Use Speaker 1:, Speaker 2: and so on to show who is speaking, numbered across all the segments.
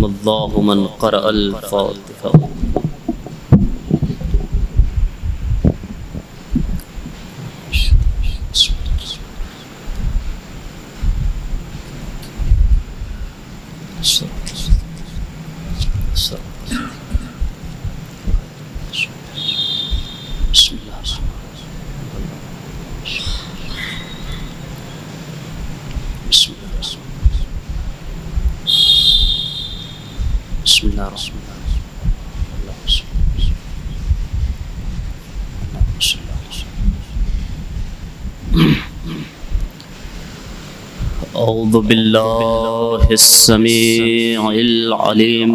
Speaker 1: رحم اللہ من قرأ الفاتحہ. بسم اللہ الرحمن الرحیم. اعوذ باللہ السمیع العلیم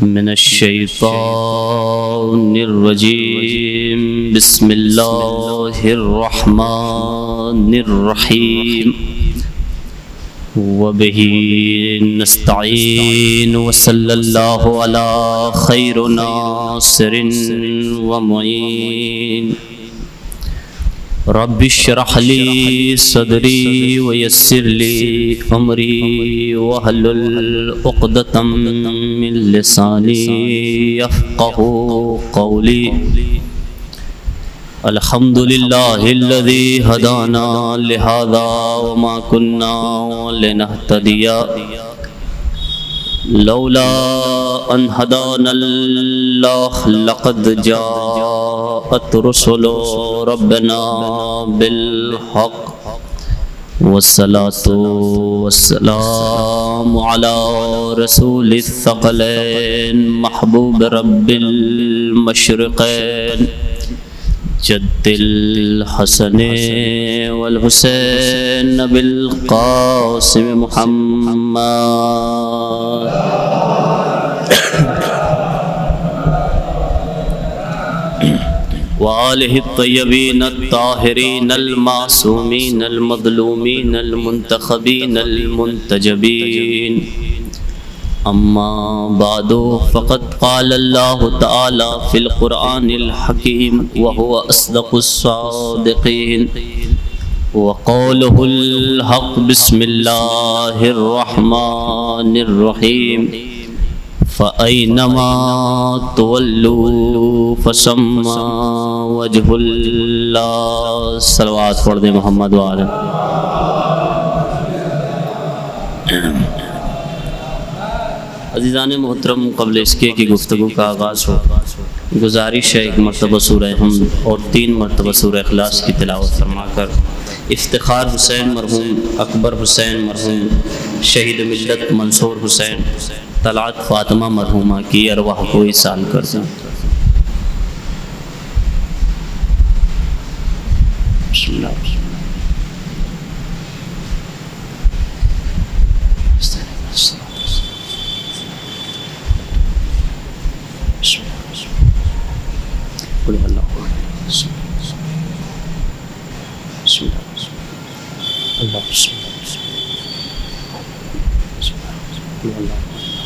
Speaker 1: من الشیطان الرجیم. بسم اللہ الرحمن الرحیم. وبہ نستعین وصلی اللہ علی خیر ناصر ومعین. رب اشرح لی صدری ویسر لی امری واحلل عقدۃ من لسانی یفقهوا قولی. الحمد للہ الذی ہدانا لہذا وما كنا لنہتدی لولا ان ہدانا اللہ لقد جاءت رسل ربنا بالحق والصلاة والسلام علی رسول الثقلین محبوب رب المشرقین جد الحسن والحسین بالقاسم محمد وآلہ الطیبین الطاہرین المعصومین المظلومین المنتخبین المنتجبین. اما بعد فقد قال اللہ تعالی فی القرآن الحکیم وهو اصدق الصادقین. وقولہ الحق. بسم اللہ الرحمن الرحیم. فأینما تولوا فثم وجہ اللہ. صلوات پڑھ دیں محمد وآلہ. عزیزان محترم، قبل اس کے کہ گفتگو کا آغاز ہو، گزارش ہے ایک مرتبہ سورہ حمد اور 3 مرتبہ سورہ اخلاص کی تلاوت فرما کر افتخار حسین مرحوم، اکبر حسین مرحوم، شہید مجلت منصور حسین، طلعت فاطمہ مرحومہ کی ارواح کو ایصال کر دیں. بسم اللہ. قل هو الله احد بسم الله الله بسم الله قل هو الله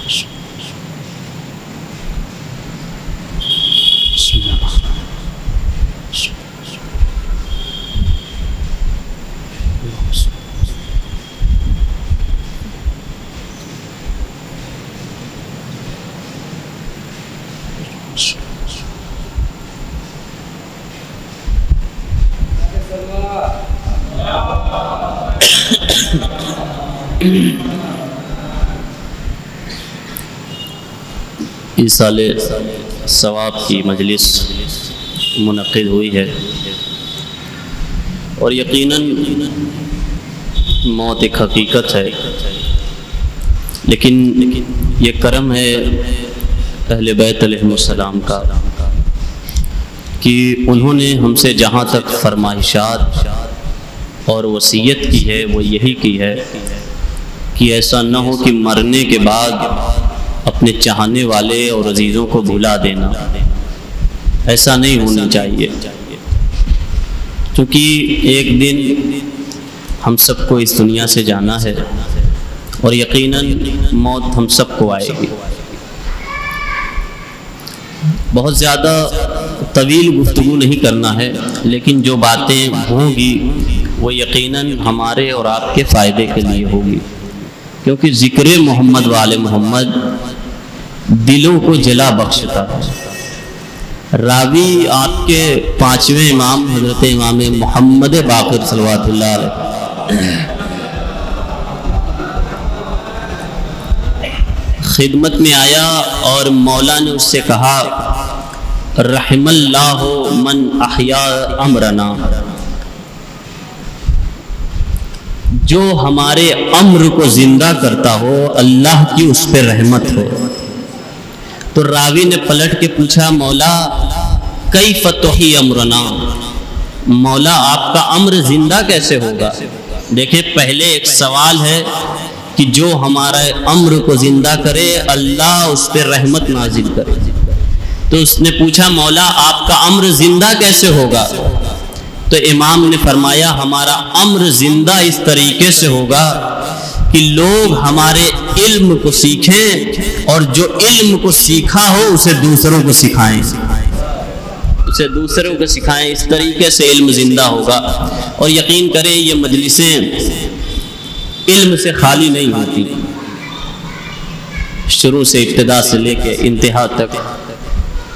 Speaker 1: بسم الله ایصال ثواب کی مجلس منعقد ہوئی ہے اور یقیناً موت ایک حقیقت ہے، لیکن یہ کرم ہے اہل بیت علیہم السلام کا کہ انہوں نے ہم سے جہاں تک فرمائشات اور وصیت کی ہے وہ یہی کی ہے کہ ایسا نہ ہو کہ مرنے کے بعد اپنے چاہنے والے اور عزیزوں کو بھلا دینا. ایسا نہیں ہونا چاہیے، کیونکہ ایک دن ہم سب کو اس دنیا سے جانا ہے اور یقیناً موت ہم سب کو آئے گی. بہت زیادہ طویل گفتگو نہیں کرنا ہے، لیکن جو باتیں ہوں گی وہ یقیناً ہمارے اور آپ کے فائدے کے لیے ہوگی، کیونکہ ذکر محمد وآل محمد دلوں کو جلا بخشتا ہے۔ راوی آپ کے پانچویں امام حضرت امام محمد باقر صلوات اللہ علیہ خدمت میں آیا اور مولا نے اس سے کہا رحم اللہ من احیا امرنا، جو ہمارے امر کو زندہ کرتا ہو اللہ کی اس پہ رحمت ہو۔ تو راوی نے پلٹ کے پوچھا مولا کیف تحیی امرنا، مولا آپ کا امر زندہ کیسے ہوگا؟ دیکھیں پہلے ایک سوال ہے کہ جو ہمارے امر کو زندہ کرے اللہ اس پہ رحمت نازل کرے، تو اس نے پوچھا مولا آپ کا امر زندہ کیسے ہوگا؟ تو امام نے فرمایا ہمارا امر زندہ اس طریقے سے ہوگا کہ لوگ ہمارے علم کو سیکھیں اور جو علم کو سیکھا ہو اسے دوسروں کو سکھائیں، اسے دوسروں کو سکھائیں، اس طریقے سے علم زندہ ہوگا۔ اور یقین کریں یہ مجلسیں علم سے خالی نہیں ہوتی، شروع سے ابتدا سے لے کے انتہا تک۔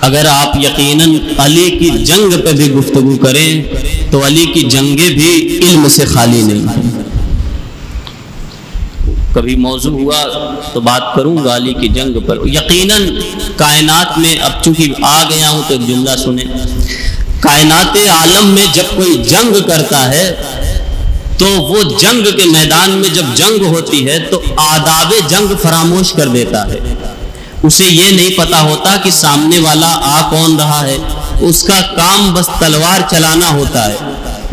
Speaker 1: اگر آپ یقیناً علی کی جنگ پہ بھی گفتگو کریں تو علی کی جنگیں بھی علم سے خالی نہیں ہیں۔ کبھی موضوع ہوا تو بات کروں گا علی کی جنگ پر۔ یقیناً کائنات میں اب چونکہ آ گیا ہوں تو ایک جملہ سنیں، کائنات عالم میں جب کوئی جنگ کرتا ہے تو وہ جنگ کے میدان میں جب جنگ ہوتی ہے تو آداب جنگ فراموش کر دیتا ہے، اسے یہ نہیں پتا ہوتا کہ سامنے والا آ کون رہا ہے، اس کا کام بس تلوار چلانا ہوتا ہے،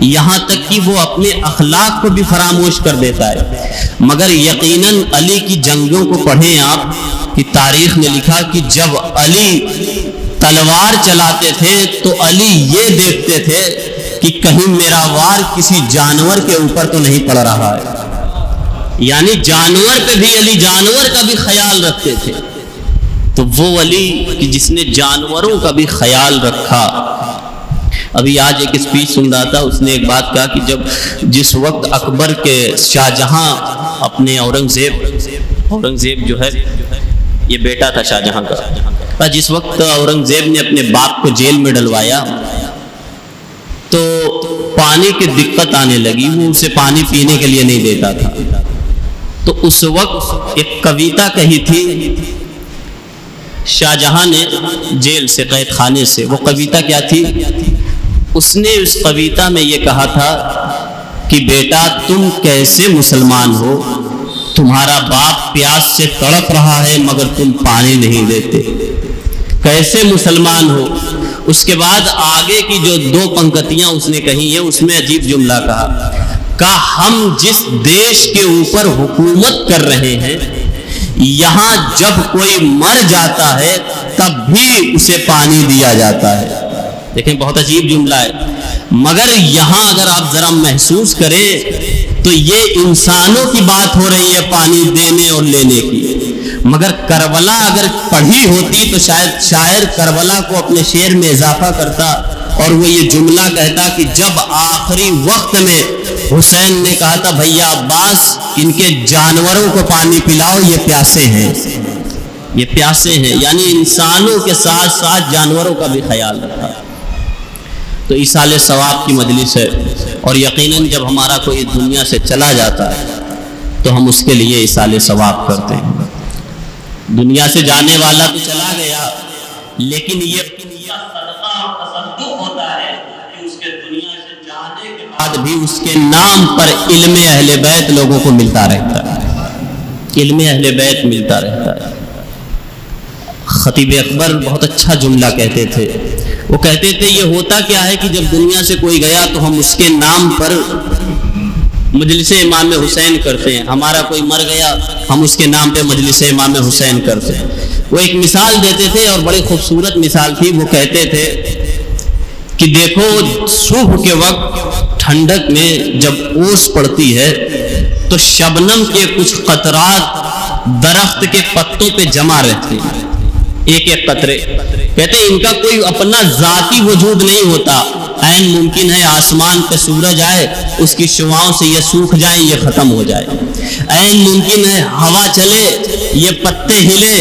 Speaker 1: یہاں تک کہ وہ اپنے اخلاق کو بھی فراموش کر دیتا ہے۔ مگر یقیناً علی کی جنگوں کو پڑھیں آپ کہ تاریخ نے لکھا کہ جب علی تلوار چلاتے تھے تو علی یہ دیکھتے تھے کہ کہیں میرا وار کسی جانور کے اوپر تو نہیں پڑ رہا ہے، یعنی جانور پہ بھی علی جانور کا بھی خیال رکھتے تھے۔ تو وہ علی کہ جس نے جانوروں کا بھی خیال رکھا۔ ابھی آج ایک اسپیچ سن رہا تھا، اس نے ایک بات کہا کہ جس وقت اکبر کے شاہ جہاں اپنے اورنگزیب جو ہے یہ بیٹا تھا شاہ جہاں کا، جس وقت اورنگزیب نے اپنے باپ کو جیل میں ڈلوایا تو پانی کی دقت آنے لگی، وہ اسے پانی پینے کے لیے نہیں دیتا تھا۔ تو اس وقت ایک کویتا کہی تھی شاہ جہاں نے جیل سے، قید خانے سے۔ وہ کویتا کیا تھی؟ اس نے اس کویتا میں یہ کہا تھا کہ بیٹا تم کیسے مسلمان ہو، تمہارا باپ پیاس سے تڑپ رہا ہے مگر تم پانی نہیں دیتے، کیسے مسلمان ہو؟ اس کے بعد آگے کی جو دو پنکتیاں اس نے کہی ہیں اس میں عجیب جملہ کہا ہم جس دیش کے اوپر حکومت کر رہے ہیں یہاں جب کوئی مر جاتا ہے تب بھی اسے پانی دیا جاتا ہے۔ دیکھیں بہت عجیب جملہ ہے، مگر یہاں اگر آپ ذرا محسوس کریں تو یہ انسانوں کی بات ہو رہی ہے پانی دینے اور لینے کی، مگر کربلا اگر پڑھی ہوتی تو شاید شاعر کربلا کو اپنے شعر میں اضافہ کرتا اور وہ یہ جملہ کہتا کہ جب آخری وقت میں حسین نے کہا تھا بھیا عباس ان کے جانوروں کو پانی پلاؤ، یہ پیاسے ہیں، یہ پیاسے ہیں، یعنی انسانوں کے ساتھ ساتھ جانوروں کا بھی خیال رکھا۔ تو ایصال ثواب کی مجلس ہے، اور یقیناً جب ہمارا کوئی دنیا سے چلا جاتا ہے تو ہم اس کے لیے ایصال ثواب کرتے ہیں۔ دنیا سے جانے والا تو چلا گیا، لیکن یہ صدقہ اور تصدق ہوتا ہے کہ اس کے دنیا سے جانے کے بعد بھی اس کے نام پر علم اہل بیت لوگوں کو ملتا رہتا ہے، علم اہل بیت ملتا رہتا ہے۔ خطیب اکبر بہت اچھا جملہ کہتے تھے، وہ کہتے تھے یہ ہوتا کیا ہے کہ جب دنیا سے کوئی گیا تو ہم اس کے نام پر مجلس امام حسین کرتے ہیں، ہمارا کوئی مر گیا ہم اس کے نام پہ مجلس امام حسین کرتے ہیں۔ وہ ایک مثال دیتے تھے اور بڑی خوبصورت مثال تھی، وہ کہتے تھے کہ دیکھو صبح کے وقت ٹھنڈک میں جب اوس پڑتی ہے تو شبنم کے کچھ قطرات درخت کے پتوں پہ جمع رہتے ہیں، ایک ایک قطرے، کہتے ہیں ان کا کوئی اپنا ذاتی وجود نہیں ہوتا، عین ممکن ہے آسمان پہ سورج آئے اس کی شعاؤں سے یہ سوکھ جائیں، یہ ختم ہو جائے۔ عین ممکن ہے ہوا چلے، یہ پتے ہلے،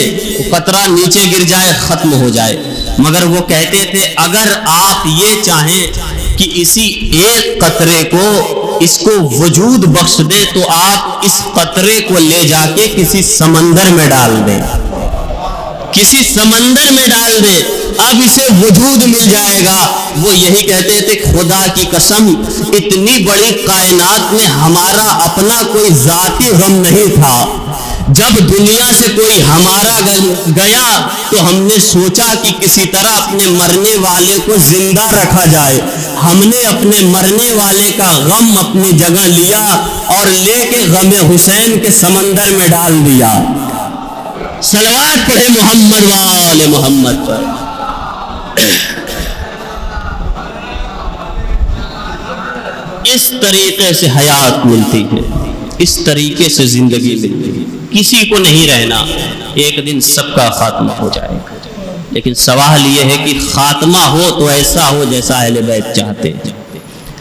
Speaker 1: قطرہ نیچے گر جائے، ختم ہو جائے۔ مگر وہ کہتے تھے اگر آپ یہ چاہیں کہ اسی ایک قطرے کو اس کو وجود بخش دے تو آپ اس قطرے کو لے جا کے کسی سمندر میں ڈال دیں، کسی سمندر میں ڈال دیں، اب اسے وجود مل جائے گا۔ وہ یہی کہتے تھے خدا کی قسم اتنی بڑی کائنات میں ہمارا اپنا کوئی ذاتی غم نہیں تھا، جب دنیا سے کوئی ہمارا گیا تو ہم نے سوچا کہ کسی طرح اپنے مرنے والے کو زندہ رکھا جائے۔ ہم نے اپنے مرنے والے کا غم اپنی جگہ لیا اور لے کے غم حسین کے سمندر میں ڈال دیا۔ صلوات پڑھے محمد وآل محمد پر۔ اس طریقے سے حیات ملتی ہے، اس طریقے سے زندگی ملتی ہے۔ کسی کو نہیں رہنا، ایک دن سب کا خاتمہ ہو جائے گا، لیکن سوال یہ ہے کہ خاتمہ ہو تو ایسا ہو جیسا اہل بیت چاہتے ہیں،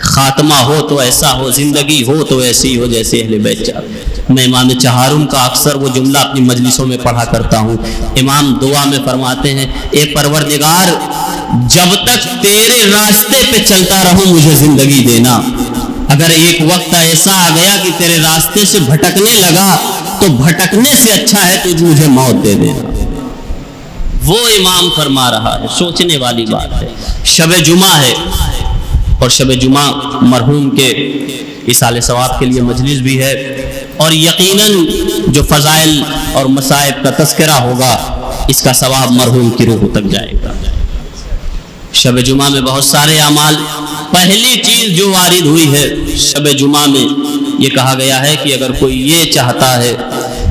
Speaker 1: خاتمہ ہو تو ایسا ہو، زندگی ہو تو ایسی ہو جیسے اہل بیت چاہتے ہیں۔ میں امام چہارم کا اکثر وہ جملہ اپنی مجلسوں میں پڑھا کرتا ہوں۔ امام دعا میں فرماتے ہیں اے پروردگار جب تک تیرے راستے پہ چلتا رہوں مجھے زندگی دینا، اگر ایک وقت ایسا آ گیا کہ تیرے راستے سے بھٹکنے لگا تو بھٹکنے سے اچھا ہے تو مجھے موت دے دینا۔ وہ امام فرما رہا ہے، سوچنے والی بات ہے۔ شب جمعہ ہے اور شب جمعہ مرحوم کے اصالہ ثواب کے لیے مجلس بھی ہے، اور یقیناً جو فضائل اور مصائب کا تذکرہ ہوگا اس کا ثواب مرحوم کی روح تک جائے گا۔ شب جمعہ میں بہت سارے اعمال، پہلی چیز جو وارد ہوئی ہے شب جمعہ میں یہ کہا گیا ہے کہ اگر کوئی یہ چاہتا ہے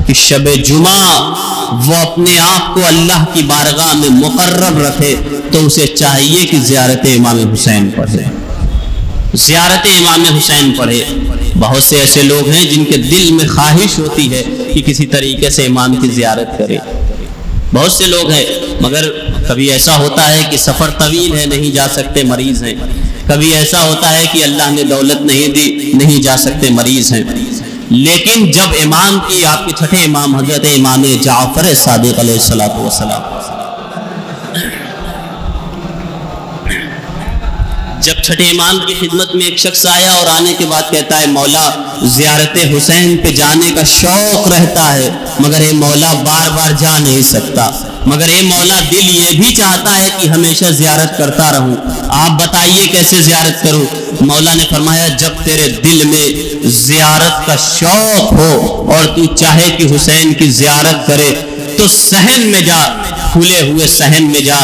Speaker 1: کہ شب جمعہ وہ اپنے آپ کو اللہ کی بارگاہ میں مقرب رکھے تو اسے چاہیے کہ زیارت امام حسین پڑھے، زیارت امام حسین پڑھے۔ بہت سے ایسے لوگ ہیں جن کے دل میں خواہش ہوتی ہے کہ کسی طریقے سے امام کی زیارت کرے، بہت سے لوگ ہیں، مگر کبھی ایسا ہوتا ہے کہ سفر طویل ہے نہیں جا سکتے، مریض ہیں، کبھی ایسا ہوتا ہے کہ اللہ نے دولت نہیں دی نہیں جا سکتے، مریض ہیں۔ لیکن جب امام کی، آپ کے چھٹے امام حضرت امام جعفر صادق علیہ السلام، جب چھٹے امام کی خدمت میں ایک شخص آیا اور آنے کے بعد کہتا ہے مولا زیارت حسین پہ جانے کا شوق رہتا ہے مگر اے مولا بار بار جا نہیں سکتا، مگر اے مولا دل یہ بھی چاہتا ہے کہ ہمیشہ زیارت کرتا رہوں، آپ بتائیے کیسے زیارت کروں؟ مولا نے فرمایا جب تیرے دل میں زیارت کا شوق ہو اور تو چاہے کہ حسین کی زیارت کرے تو صحن میں جا، کھلے ہوئے صحن میں جا،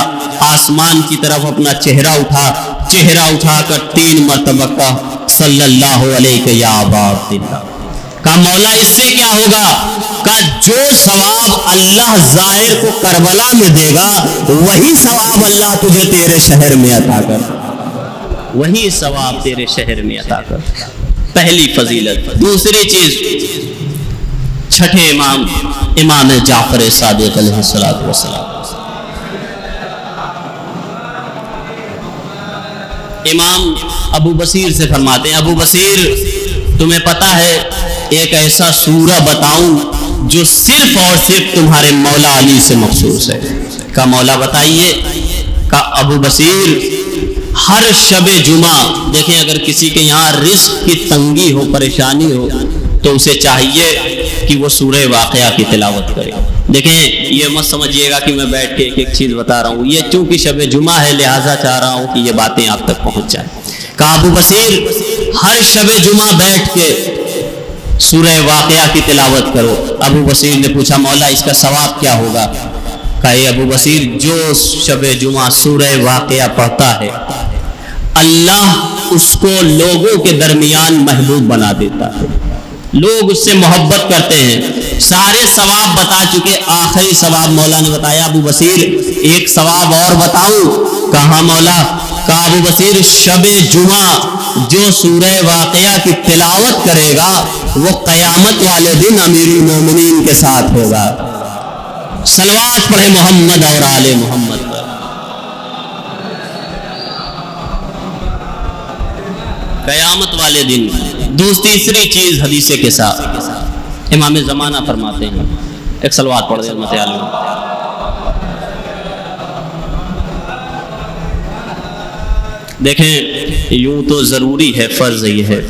Speaker 1: آسمان کی طرف اپنا چہرہ اٹھا کر 3 مرتبہ کہا صلی اللہ علیہ یا ابا عبداللہ۔ کہا مولا اس سے کیا ہوگا؟ کہا جو ثواب اللہ زائر کو کربلا میں دے گا وہی ثواب اللہ تجھے تیرے شہر میں عطا کر، وہی ثواب تیرے شہر میں عطا کر۔ پہلی فضیلت۔ دوسری چیز چھٹے امام امام جعفر صادق علیہ السلام، امام ابو بصیر سے فرماتے ہیں ابو بصیر تمہیں پتہ ہے ایک ایسا سورہ بتاؤں جو صرف اور صرف تمہارے مولا علی سے مخصوص ہے؟ کہا مولا بتائیے۔ کہا ابو بصیر ہر شب جمعہ، دیکھیں اگر کسی کے یہاں رزق کی تنگی ہو، پریشانی ہو تو اسے چاہیے کہ وہ سورہ واقعہ کی تلاوت کرے۔ دیکھیں یہ مت سمجھیے گا کہ میں بیٹھ کے ایک چیز بتا رہا ہوں، یہ چونکہ شب جمعہ ہے لہٰذا چاہ رہا ہوں کہ یہ باتیں آپ تک پہنچ جائیں۔ کہا ابو بصیر ہر شب جمعہ بیٹھ کے سورہ واقعہ کی تلاوت کرو۔ ابو بصیر نے پوچھا مولا اس کا ثواب کیا ہوگا؟ کہا اے ابو بصیر جو شب جمعہ سورہ واقعہ پڑھتا ہے اللہ اس کو لوگوں کے درمیان محبوب بنا دیتا ہے، لوگ اس سے محبت کرتے ہیں۔ سارے ثواب بتا چکے، آخری ثواب مولا نے بتایا ابو بصیر ایک ثواب اور بتاؤں؟ کہاں مولا؟ کہا ابو بصیر شب جمعہ جو سورہ واقعہ کی تلاوت کرے گا وہ قیامت والے دن امیر المومنین کے ساتھ ہوگا۔ صلوات پڑھے محمد اور آل محمد پر۔ قیامت والے دن تیسری چیز حدیث قصہ، امام زمانہ فرماتے ہیں، ایک صلوات پڑھ دیں رحمت علیہ۔ دیکھیں یوں تو ضروری ہے، فرض یہ ہے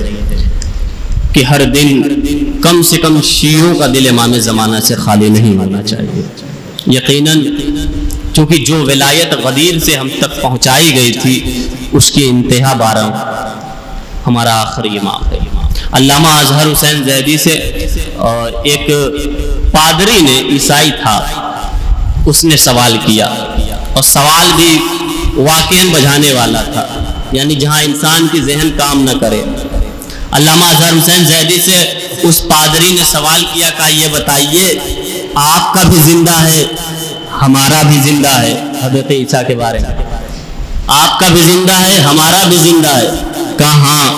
Speaker 1: کہ ہر دن کم سے کم شیعوں کا دل امام زمانہ سے خالی نہیں ہونا چاہیے۔ یقیناً چونکہ جو ولایت غدیر سے ہم تک پہنچائی گئی تھی اس کی انتہا 12 ہمارا آخری امام ہے۔ علامہ اظہر حسین زیدی سے ایک پادری نے، عیسائی تھا، اس نے سوال کیا، اور سوال بھی واقعاً بجھانے والا تھا، یعنی جہاں انسان کی ذہن کام نہ کرے۔ علامہ اظہر حسین زیدی سے اس پادری نے سوال کیا، کہا یہ بتائیے آپ کا بھی زندہ ہے ہمارا بھی زندہ ہے، حضرت عیسیٰ کے بارے میں، آپ کا بھی زندہ ہے ہمارا بھی زندہ ہے؟ کہا ہاں۔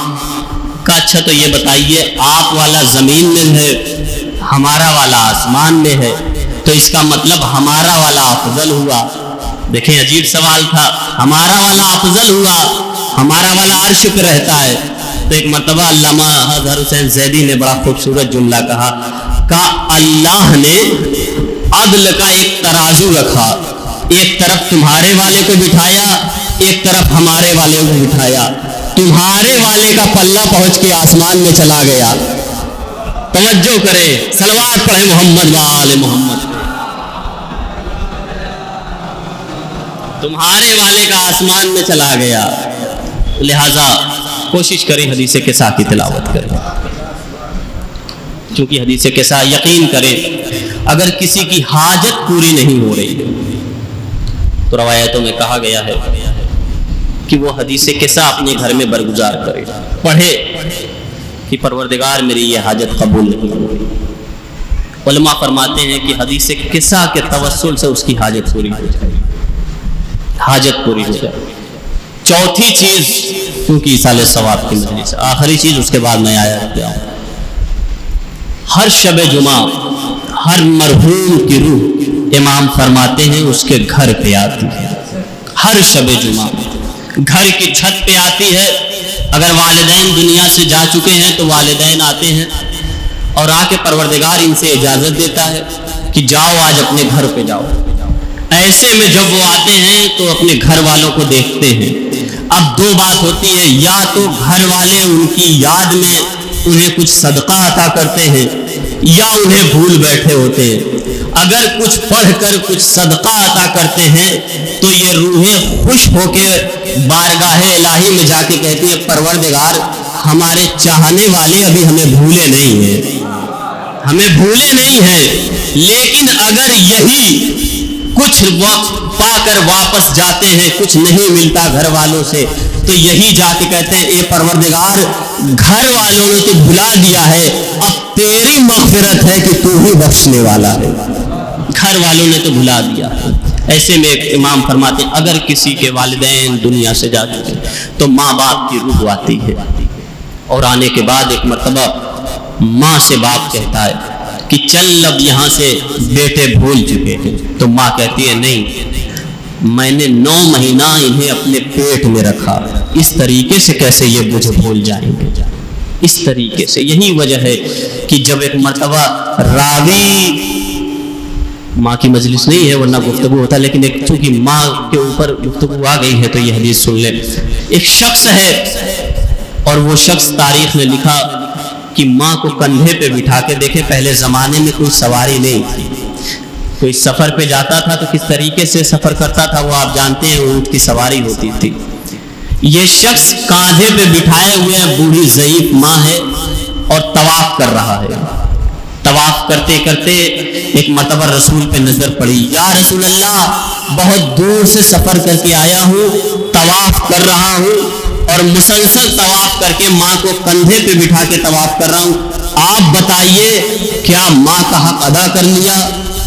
Speaker 1: کہا اچھا تو یہ بتائیے آپ والا زمین میں ہے ہمارا والا آسمان میں ہے، تو اس کا مطلب ہمارا والا افضل ہوا۔ دیکھیں عجیب سوال تھا، ہمارا والا افضل ہوا، ہمارا والا عرش پہ رہتا ہے۔ تو ایک مرتبہ علامہ اظہر حسین زیدی نے بڑا خوبصورت جملہ کہا، اللہ نے عدل کا ایک ترازو رکھا، ایک طرف تمہارے والے کو بٹھایا، ایک طرف ہمارے والے کو بٹھایا، تمہارے والے کا پلہ پہنچ کے آسمان میں چلا گیا۔ توجہ کرے، صلوات پڑھے محمد و آل محمد۔ تمہارے والے کا آسمان میں چلا گیا، لہذا کوشش کریں حدیث قصہ کی تلاوت کریں، چونکہ حدیث قصہ یقین کریں اگر کسی کی حاجت پوری نہیں ہو رہی ہے تو روایتوں میں کہا گیا ہے کہ وہ حدیث قصہ اپنے گھر میں برگزار کرے، پڑھے کہ پروردگار میری یہ حاجت قبول نہیں ہو رہی۔ علماء فرماتے ہیں کہ حدیث قصہ کے توسل سے اس کی حاجت پوری ہو جائے، حاجت پوری ہو جائے۔ چوتھی چیز، کیونکہ ایصال ثواب کی مجلس، آخری چیز اس کے بعد میں آیا رکھ جاؤں، ہر شب جمعہ ہر مرحوم کی روح امام فرماتے ہیں اس کے گھر پہ آتی ہے، ہر شب جمعہ گھر کی چھت پہ آتی ہے۔ اگر والدین دنیا سے جا چکے ہیں تو والدین آتے ہیں اور آ کے پروردگار ان سے اجازت دیتا ہے کہ جاؤ آج اپنے گھر پہ جاؤ۔ ایسے میں جب وہ آتے ہیں تو اپنے گھر والوں کو دیکھتے ہیں۔ اب دو بات ہوتی ہے، یا تو گھر والے ان کی یاد میں انہیں کچھ صدقہ عطا کرتے ہیں یا انہیں بھول بیٹھے ہوتے ہیں۔ اگر کچھ پڑھ کر کچھ صدقہ عطا کرتے ہیں تو یہ روحیں خوش ہو کے بارگاہ الہی میں جا کے کہتی ہیں پروردگار ہمارے چاہنے والے ابھی ہمیں بھولے نہیں ہیں، ہمیں بھولے نہیں ہیں، لیکن اگر یہی کچھ وقت پا کر واپس جاتے ہیں، کچھ نہیں ملتا گھر والوں سے، تو یہی جا کے کہتے ہیں اے پروردگار گھر والوں نے تو بھلا دیا ہے، اب تیری مغفرت ہے کہ تو ہی بخشنے والا ہے، گھر والوں نے تو بھلا دیا۔ ایسے میں ایک امام فرماتے ہیں اگر کسی کے والدین دنیا سے جا چکے تو ماں باپ کی روح آتی ہے، اور آنے کے بعد ایک مرتبہ ماں سے باپ کہتا ہے کہ چل اب یہاں سے بیٹے بھول چکے ہیں، تو ماں کہتی ہے نہیں، میں نے 9 مہینہ انہیں اپنے پیٹ میں رکھا، اس طریقے سے کیسے یہ مجھے بھول جائیں گے، اس طریقے سے۔ یہی وجہ ہے کہ جب ایک مرتبہ راوی، ماں کی مجلس نہیں ہے ورنہ گفتگو ہوتا، لیکن ایک چونکہ ماں کے اوپر گفتگو آ گئی ہے تو یہ حدیث سن لیں۔ ایک شخص ہے اور وہ شخص تاریخ نے لکھا کہ ماں کو کندھے پہ بٹھا کے دیکھے، پہلے زمانے میں کوئی سواری نہیں تھی، کوئی سفر پہ جاتا تھا تو کس طریقے سے سفر کرتا تھا وہ آپ جانتے ہیں، اونٹ کی سواری ہوتی تھی۔ یہ شخص کاندھے پہ بٹھائے ہوئے بوڑھی ضعیف ماں ہے اور طواف کر رہا ہے۔ طواف کرتے کرتے ایک مرتبہ رسول پہ نظر پڑی، یا رسول اللہ بہت دور سے سفر کر کے آیا ہوں، طواف کر رہا ہوں اور مسلسل طواف کر کے ماں کو کندھے پہ بٹھا کے طواف کر رہا ہوں، آپ بتائیے کیا ماں کا حق ادا کر لیا؟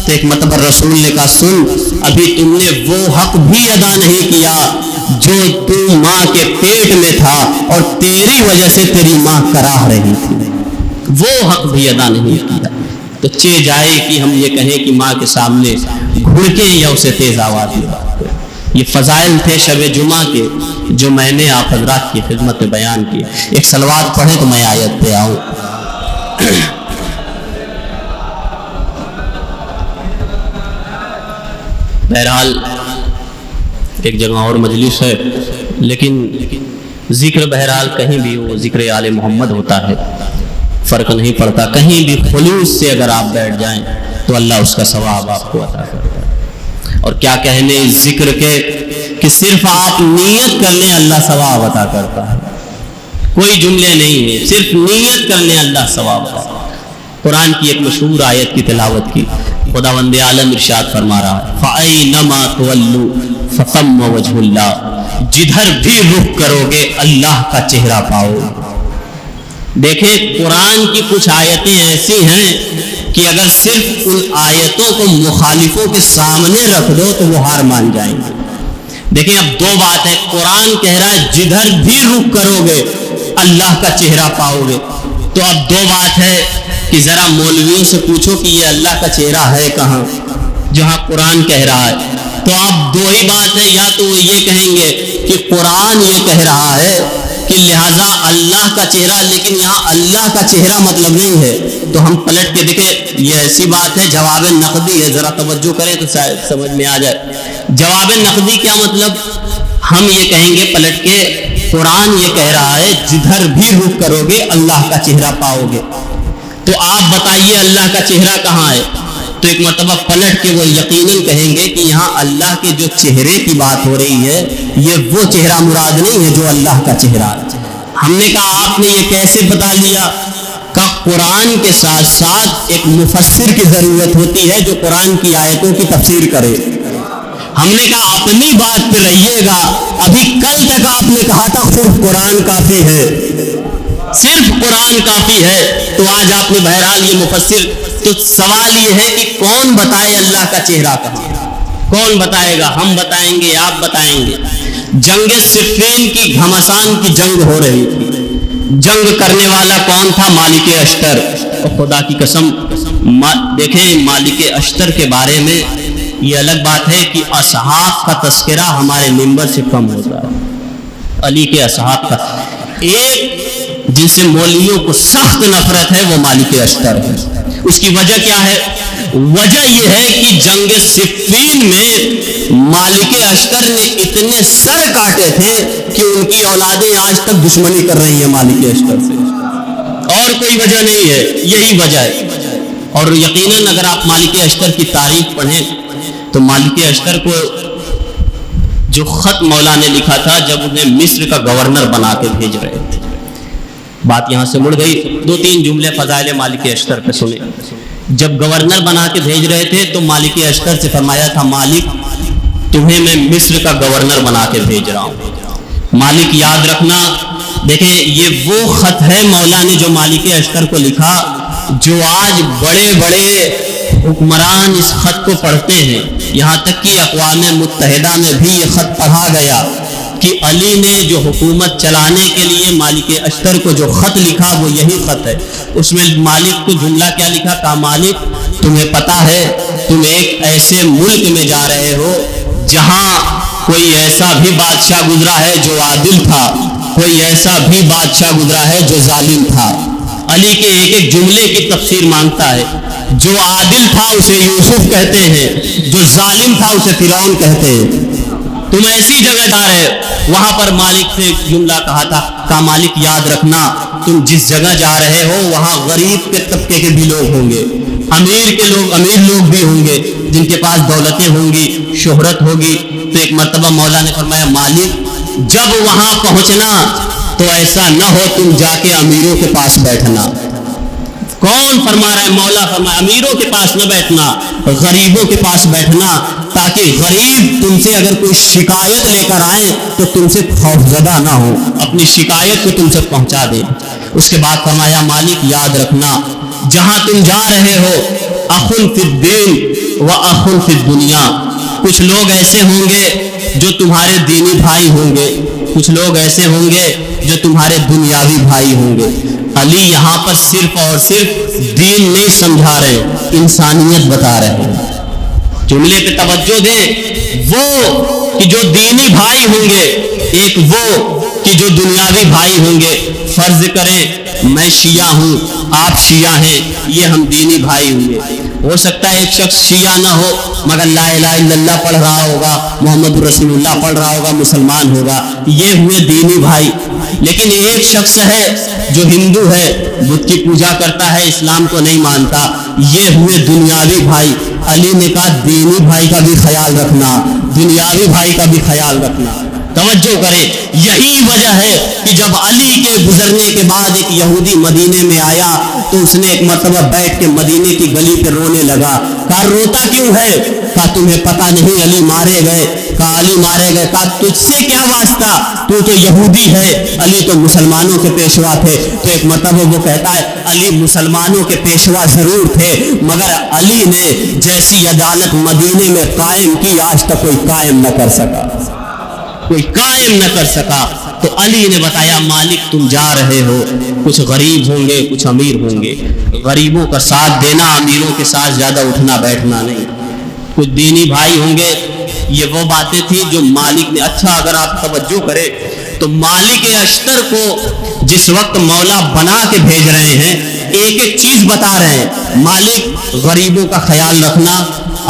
Speaker 1: تو ایک مرتبہ رسول نے کہا سن، ابھی تم نے وہ حق بھی ادا نہیں کیا جو تم ماں کے پیٹ میں تھا اور تیری وجہ سے تیری ماں کراہ رہی تھی، وہ حق بھی ادا نہیں کیا۔ تو چے جائے کہ ہم یہ کہیں کہ ماں کے سامنے گھڑکیں یا اسے تیز آواز میں بات کریں، یہ فضائل تھے شب جمعہ کے جو میں نے آپ حضرات کی خدمت میں بیان کیے. ایک صلوات پڑھیں تو میں آیت پہ آؤں. بہرحال ایک جگہ اور مجلس ہے، لیکن ذکر بہرحال کہیں بھی وہ ذکر آل محمد ہوتا ہے، فرق نہیں پڑتا. کہیں بھی خلوص سے اگر آپ بیٹھ جائیں تو اللہ اس کا ثواب آپ کو عطا کرتا ہے. اور کیا کہنے اس ذکر کے کہ صرف آپ نیت کر لیں اللہ ثواب عطا کرتا ہے. کوئی جملے نہیں ہیں، صرف نیت کر لیں اللہ ثواب عطا کرتا ہے. قرآن کی ایک مشہور آیت کی تلاوت کی، خداوند عالم ارشاد فرما رہا ہے فَأَيْنَمَا تُوَلُّوا فَثَمَّ وَجْهُ اللَّهِ، جدھر بھی رخ کرو گے اللہ کا چہرہ پاؤ گے. دیکھیں قرآن کی کچھ آیتیں ایسی ہیں کہ اگر صرف ان آیتوں کو مخالفوں کے سامنے رکھ دو تو وہ ہار مان جائیں گے. دیکھیں اب دو بات ہے، قرآن کہہ رہا ہے جدھر بھی رخ کرو گے اللہ کا چہرہ پاؤ گے. تو اب دو بات ہے کہ ذرا مولویوں سے پوچھو کہ یہ اللہ کا چہرہ ہے کہاں جہاں قرآن کہہ رہا ہے. تو اب دو ہی بات ہے، یا تو وہ یہ کہیں گے کہ قرآن یہ کہہ رہا ہے کہ لہٰذا اللہ کا چہرہ، لیکن یہاں اللہ کا چہرہ مطلب نہیں ہے. تو ہم پلٹ کے دیکھیں، یہ ایسی بات ہے جواب نقدی ہے، ذرا توجہ کریں تو شاید سمجھ میں آ جائے. جواب نقدی کیا مطلب؟ ہم یہ کہیں گے پلٹ کے قرآن یہ کہہ رہا ہے جدھر بھی رخ کرو گے اللہ کا چہرہ پاؤ گے. تو آپ بتائیے اللہ کا چہرہ کہاں ہے؟ تو ایک مرتبہ پلٹ کے وہ یقیناً کہیں گے کہ یہاں اللہ کے جو چہرے کی بات ہو رہی ہے یہ وہ چہرہ مراد نہیں ہے جو اللہ کا چہرہ ہے. ہم نے کہا آپ نے یہ کیسے بتا لیا؟ کہ قرآن کے ساتھ ساتھ ایک مفسر کی ضرورت ہوتی ہے جو قرآن کی آیتوں کی تفسیر کرے. ہم نے کہا اپنی بات پہ رہیے گا، ابھی کل تک آپ نے کہا تھا صرف قرآن کافی ہے، صرف قرآن کافی ہے. تو آج آپ نے بہرحال یہ مفسر، تو سوال یہ ہے کہ کون بتائے اللہ کا چہرہ کہاں؟ کون بتائے گا؟ ہم بتائیں گے، آپ بتائیں گے. جنگ صفین کی گھمسان کی جنگ ہو رہی تھی. جنگ کرنے والا کون تھا؟ مالک اشتر. اور خدا کی قسم دیکھیں مالک اشتر کے بارے میں یہ الگ بات ہے کہ اصحاب کا تذکرہ ہمارے منبر سے کم ہوتا ہے. علی کے اصحاب کا ایک جن سے مولویوں کو سخت نفرت ہے وہ مالک اشتر ہے. اس کی وجہ کیا ہے؟ وجہ یہ ہے کہ جنگ صفین میں مالک اشتر نے اتنے سر کاٹے تھے کہ ان کی اولادیں آج تک دشمنی کر رہی ہیں مالک اشتر سے، اور کوئی وجہ نہیں ہے، یہی وجہ ہے. اور یقیناً اگر آپ مالک اشتر کی تاریخ پڑھیں تو مالک اشتر کو جو خط مولا نے لکھا تھا جب انہیں مصر کا گورنر بنا کے بھیج رہے تھے. بات یہاں سے مڑ گئی. دو تین جملے فضائل مالک اشتر پہ سنیں. جب گورنر بنا کے بھیج رہے تھے تو مالک اشتر سے فرمایا تھا مالک تمہیں میں مصر کا گورنر بنا کے بھیج رہا ہوں. مالک یاد رکھنا، دیکھیں یہ وہ خط ہے مولا نے جو مالک اشتر کو لکھا، جو آج بڑے بڑے حکمران اس خط کو پڑھتے ہیں. یہاں تک کہ اقوام متحدہ میں بھی یہ خط پڑھا گیا کہ علی نے جو حکومت چلانے کے لیے مالک اشتر کو جو خط لکھا وہ یہی خط ہے. اس میں مالک کو جملہ کیا لکھا؟ کہا مالک تمہیں پتا ہے تم ایک ایسے ملک میں جا رہے ہو جہاں کوئی ایسا بھی بادشاہ گزرا ہے جو عادل تھا، کوئی ایسا بھی بادشاہ گزرا ہے جو ظالم تھا. علی کے ایک ایک جملے کی تفسیر مانگتا ہے. جو عادل تھا اسے یوسف کہتے ہیں، جو ظالم تھا اسے فرعون کہتے ہیں. تم ایسی جگہ جا رہے، وہاں پر مالک سے جملہ کہا تھا، کہا مالک یاد رکھنا تم جس جگہ جا رہے ہو وہاں غریب کے طبقے کے بھی لوگ ہوں گے، امیر لوگ بھی ہوں گے جن کے پاس دولتیں ہوں گی، شہرت ہوگی. تو ایک مرتبہ مولا نے فرمایا مالک جب وہاں پہنچنا تو ایسا نہ ہو تم جا کے امیروں کے پاس بیٹھنا. کون فرما رہا ہے؟ مولا فرمایا امیروں کے پاس نہ بیٹھنا، غریبوں کے پاس بیٹھنا، تاکہ غریب تم سے اگر کوئی شکایت لے کر آئے تو تم سے خوفزدہ نہ ہو، اپنی شکایت کو تم سے پہنچا دے. اس کے بعد فرمایا مالک یاد رکھنا جہاں تم جا رہے ہو اخن فی الدین و اخن فی الدنیا، کچھ لوگ ایسے ہوں گے جو تمہارے دینی بھائی ہوں گے، کچھ لوگ ایسے ہوں گے جو تمہارے دنیاوی بھائی ہوں گے. علی یہاں پر صرف اور صرف دین نہیں سمجھا رہے، انسانیت بتا رہے ہیں. جملے پہ توجہ دیں. وہ کہ جو دینی بھائی ہوں گے، ایک وہ کہ جو دنیاوی بھائی ہوں گے. فرض کریں میں شیعہ ہوں، آپ شیعہ ہیں، یہ ہم دینی بھائی ہوں گے. ہو سکتا ہے ایک شخص شیعہ نہ ہو مگر لا الہ الا اللہ پڑھ رہا ہوگا، محمد رسول اللہ پڑھ رہا ہوگا، مسلمان ہوگا، یہ ہوئے دینی بھائی. لیکن ایک شخص ہے جو ہندو ہے، بت کی پوجا کرتا ہے، اسلام کو نہیں مانتا، یہ ہوئے دنیاوی بھائی. علی نے کہا دینی بھائی کا بھی خیال رکھنا، دنیاوی بھائی کا بھی خیال رکھنا. توجہ کریں، یہی وجہ ہے کہ جب علی کے گزرنے کے بعد ایک یہودی مدینے میں آیا تو اس نے ایک مرتبہ بیٹھ کے مدینے کی گلی پہ رونے لگا. کہا روتا کیوں ہے؟ کہا تمہیں پتا نہیں علی مارے گئے. کہا علی مارے گئے. کہا تجھ سے کیا واسطہ، تو یہودی ہے، علی تو مسلمانوں کے پیشوا تھے. تو ایک مرتبہ وہ کہتا ہے علی مسلمانوں کے پیشوا ضرور تھے مگر علی نے جیسی عدالت مدینے میں قائم کی آج تک کوئی قائم نہ کر سکا، کوئی قائم نہ کر سکا. تو علی نے بتایا مالک تم جا رہے ہو، کچھ غریب ہوں گے کچھ امیر ہوں گے، غریبوں کا ساتھ دینا، امیروں کے ساتھ زیادہ اٹھنا بیٹھنا نہیں. کچھ دینی بھائی ہوں گے. یہ وہ باتیں تھی جو مالک نے. اچھا اگر آپ توجہ کریں تو مالک اشتر کو جس وقت مولا بنا کے بھیج رہے ہیں ایک ایک چیز بتا رہے ہیں. مالک غریبوں کا خیال رکھنا،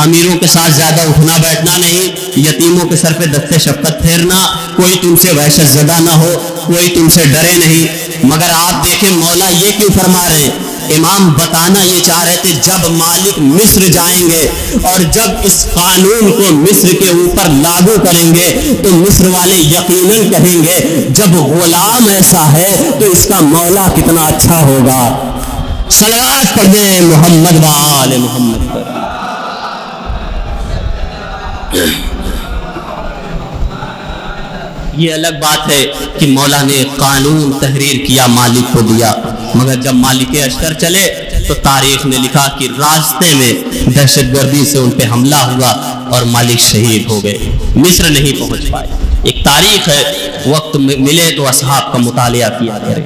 Speaker 1: امیروں کے ساتھ زیادہ اٹھنا بیٹھنا نہیں، یتیموں کے سر پہ دست شفقت پھیرنا، کوئی تم سے وحشت زدہ نہ ہو، کوئی تم سے ڈرے نہیں. مگر آپ دیکھیں مولا یہ کیوں فرما رہے ہیں؟ امام بتانا یہ چاہ رہے تھے جب مالک مصر جائیں گے اور جب اس قانون کو مصر کے اوپر لاگو کریں گے تو مصر والے یقیناً کہیں گے جب غلام ایسا ہے تو اس کا مولا کتنا اچھا ہوگا. صلوات پڑھ دیں محمد و آل محمد پر. یہ الگ بات ہے کہ مولا نے قانون تحریر کیا مالک کو دیا، مگر جب مالک اشتر چلے تو تاریخ نے لکھا کہ راستے میں دہشت گردی سے ان پہ حملہ ہوا اور مالک شہید ہو گئے، مصر نہیں پہنچ پائے. ایک تاریخ ہے، وقت ملے تو اصحاب کا مطالعہ کیا کرے،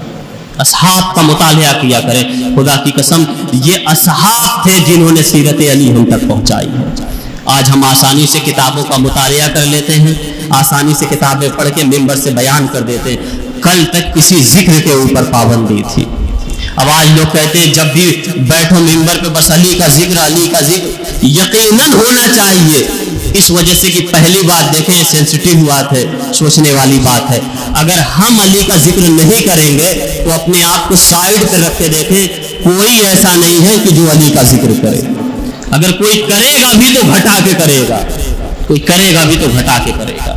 Speaker 1: اصحاب کا مطالعہ کیا کرے. خدا کی قسم یہ اصحاب تھے جنہوں نے سیرت علی ہم تک پہنچائی ہے. آج ہم آسانی سے کتابوں کا مطالعہ کر لیتے ہیں، آسانی سے کتابیں پڑھ کے ممبر سے بیان کر دیتے ہیں. کل تک کسی ذکر کے اوپر پابندی تھی. اب آج لوگ کہتے ہیں جب بھی بیٹھو ممبر پہ بس علی کا ذکر، علی کا ذکر. یقیناً ہونا چاہیے، اس وجہ سے کہ پہلی بات دیکھیں سینسٹیو بات ہے، سوچنے والی بات ہے. اگر ہم علی کا ذکر نہیں کریں گے تو اپنے آپ کو سائڈ پہ رکھ کے دیکھیں، کوئی ایسا نہیں ہے کہ جو علی کا ذکر کرے. اگر کوئی کرے گا بھی تو گھٹا کے کرے گا، کوئی کرے گا بھی تو گھٹا کے کرے گا.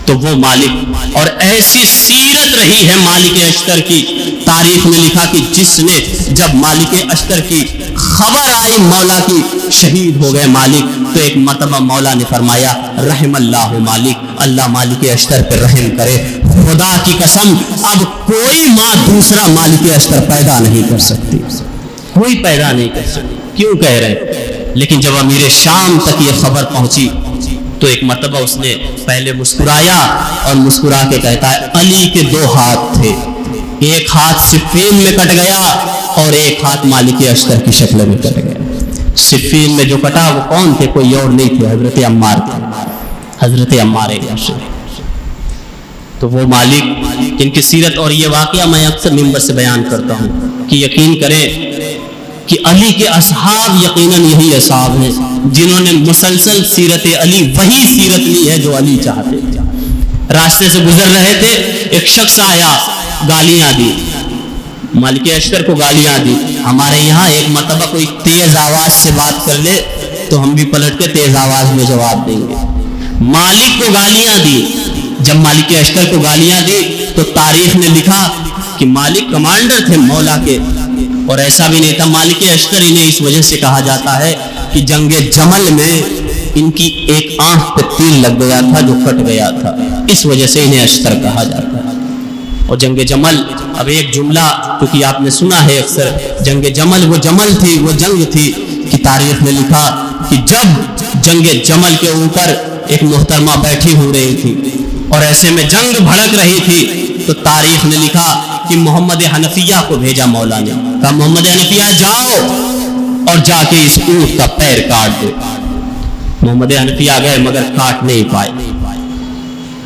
Speaker 1: تو وہ مالک، اور ایسی سیرت رہی ہے مالک اشتر کی. تاریخ میں لکھا کہ جس نے جب مالک اشتر کی خبر آئی مولا کی شہید ہو گئے مالک، تو ایک مرتبہ مولا نے فرمایا رحم اللہ مالک، اللہ مالک اشتر پہ رحم کرے. خدا کی قسم اب کوئی ماں دوسرا مالک اشتر پیدا نہیں کر سکتی، کوئی پیدا نہیں کر سکتی. کیوں کہہ رہے ہیں؟ لیکن جب امیر شام تک یہ خبر پہنچی تو ایک مرتبہ اس نے پہلے مسکرایا اور مسکرا کے کہتا ہے علی کے دو ہاتھ تھے، ایک ہاتھ صفین میں کٹ گیا اور ایک ہاتھ مالک اشتر کی شکل میں کٹ گیا. صفین میں جو کٹا وہ کون تھے؟ کوئی اور نہیں تھے، حضرت عمار تھے، حضرت عمار یاسر. تو وہ مالک جن کی سیرت، اور یہ واقعہ میں اکثر ممبر سے بیان کرتا ہوں کہ یقین کریں کہ علی کے اصحاب یقیناً یہی اصحاب ہیں جنہوں نے مسلسل سیرت علی وہی سیرت لی ہے جو علی چاہتے تھے. راستے سے گزر رہے تھے، ایک شخص آیا، گالیاں دی، مالک اشتر کو گالیاں دی. ہمارے یہاں ایک مرتبہ کوئی تیز آواز سے بات کر لے تو ہم بھی پلٹ کے تیز آواز میں جواب دیں گے. مالک کو گالیاں دی. جب مالک اشتر کو گالیاں دی تو تاریخ نے لکھا کہ مالک کمانڈر تھے مولا کے، اور ایسا بھی نہیں تھا. مالک اشتر انہیں اس وجہ سے کہا جاتا ہے کہ جنگ جمل میں ان کی ایک آنکھ پہ تیر لگ گیا تھا جو کٹ گیا تھا، اس وجہ سے انہیں اشتر کہا جاتا ہے. اور جنگ جمل، اب ایک جملہ کیونکہ آپ نے سنا ہے اکثر، جنگ جمل وہ جمل تھی، وہ جنگ تھی کہ تاریخ نے لکھا کہ جب جنگ جمل کے اوپر ایک محترمہ بیٹھی ہو رہی تھی اور ایسے میں جنگ بھڑک رہی تھی تو تاریخ نے لکھا کہ محمد حنفیہ کو بھیجا مولا نے، کہا محمد حنفیہ جاؤ اور جا کے اس اونٹ کا پیر کاٹ دو. محمد حنفی آ گئے مگر کاٹ نہیں پائے.